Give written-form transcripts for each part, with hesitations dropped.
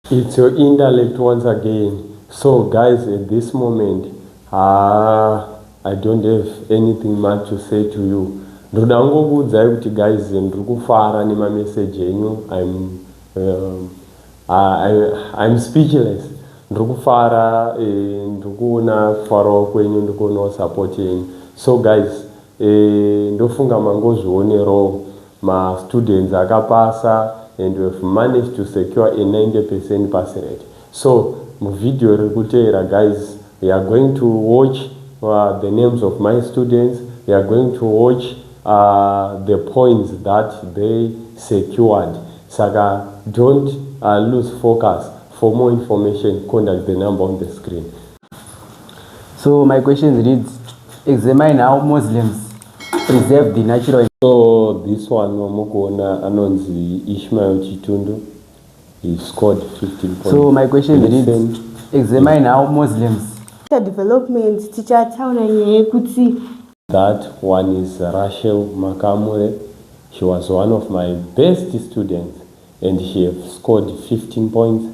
It's your intellect once again. So guys, at this moment, I don't have anything much to say to you. Ndoda ngokuudzai kuti guys ndiri kufara nemameseji enyu. I'm speechless. Ndiri kufara, ndiri kuona kufarawo kwenyu, ndiri kuonawo support yenyu. So guys, ndofunga mangozvionerawo ma-students akapasa and we have managed to secure a 90% pass rate. So, video rekutera guys, we are going to watch the names of my students. We are going to watch the points that they secured. Saga, don't lose focus. For more information, contact the number on the screen. So my question reads, examine how Muslims preserve the natural. So this one, Momokona Anonzi Ishmael Chitundu, he scored 15 points. So my question reads, examine how Muslims. Development teacher town and that one is Rachel Makamure. She was one of my best students and she have scored 15 points.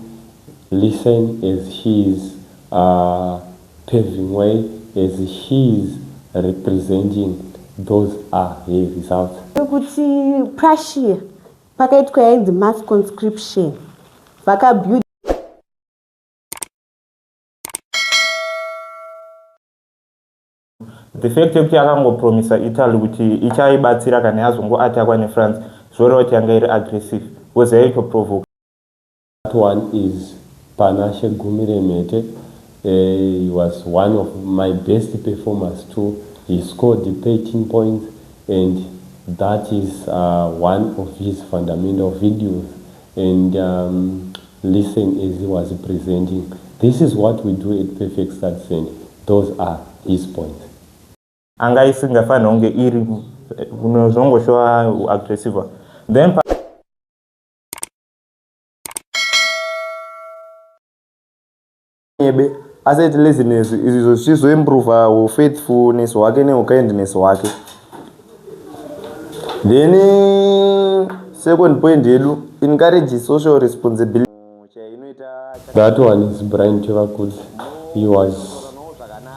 Listen as she is paving way, as she is representing. Those are her results. Kuti pressure pakaitwa the mass conscription vakabuild the fact yekuti akangopromisa Italy kuti ichaibatsira kana yazongo atakwa neFrance zvoreva kuti yanga iri aggressive was yaitoprovoke. That one is Panashe Gumiremete. He was one of my best performers too. He scored 13 points and that is one of his fundamental videos. And listen as he was presenting. This is what we do at Perfect Start Center. Those are his points. Anga isingafana unge iri unozongoshowa aggressive. Then asset laziness izvo zvizoimprova faithfulness wake neukindness wake. Then second point yedu, encourage social responsibility. That one is Brian Chivakudzi. He was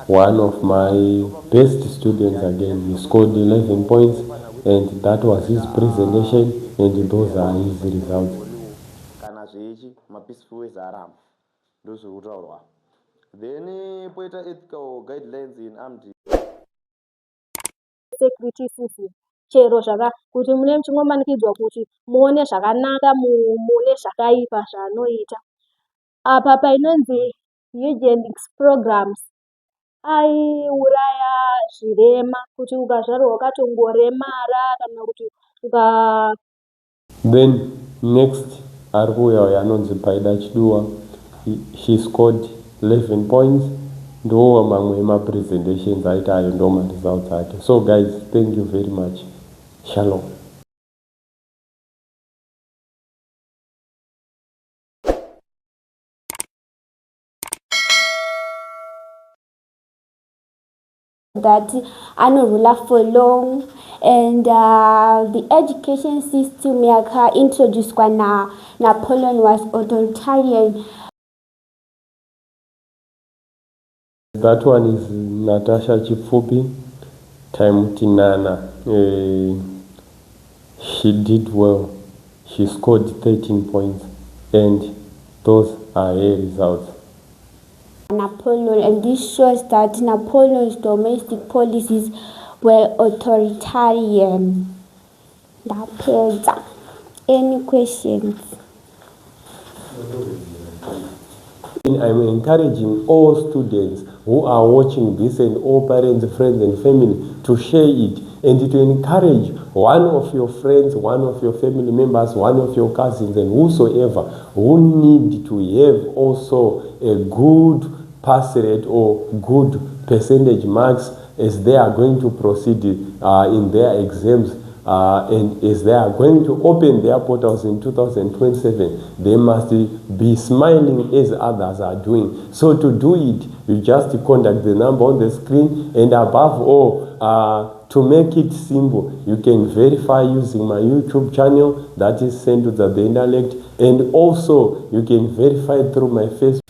one of my best students again. He scored 11 points and that was his presentation and those are his results. Then poita ethical guidelines in armed criticism chero zvaka kuti mune chingomanikidzwa kuti muone zvakanaka muone zvakaipa zvanoita apa painonzi eugenics programs aiuraya zvirema kuti ukazvarwa wakatongoremara kana kuti uka. Then next arikuya yanonzi Paida Chiduwa. She scored 11 points. Ndo mamwe ma presentations aita ayo ndo ma results ake. So guys, thank you very much. Shalom. That anorula for long and the education system yaka introduced kwa Napoleon was authoritarian. That one is Natasha Chifupi, time Tinana. She did well. She scored 13 points and those are her results. Napoleon, and this shows that Napoleon's domestic policies were authoritarian. Any questions? I'm encouraging all students who are watching this and all parents, friends and family to share it and to encourage one of your friends, one of your family members, one of your cousins and whosoever who need to have also a good pass rate or good percentage marks as they are going to proceed in their exams and as they are going to open their portals in 2027, they must be smiling as others are doing. So to do it, you just contact the number on the screen, and above all, to make it simple, you can verify using my YouTube channel, that is Send to the Intellect. And also, you can verify through my Facebook.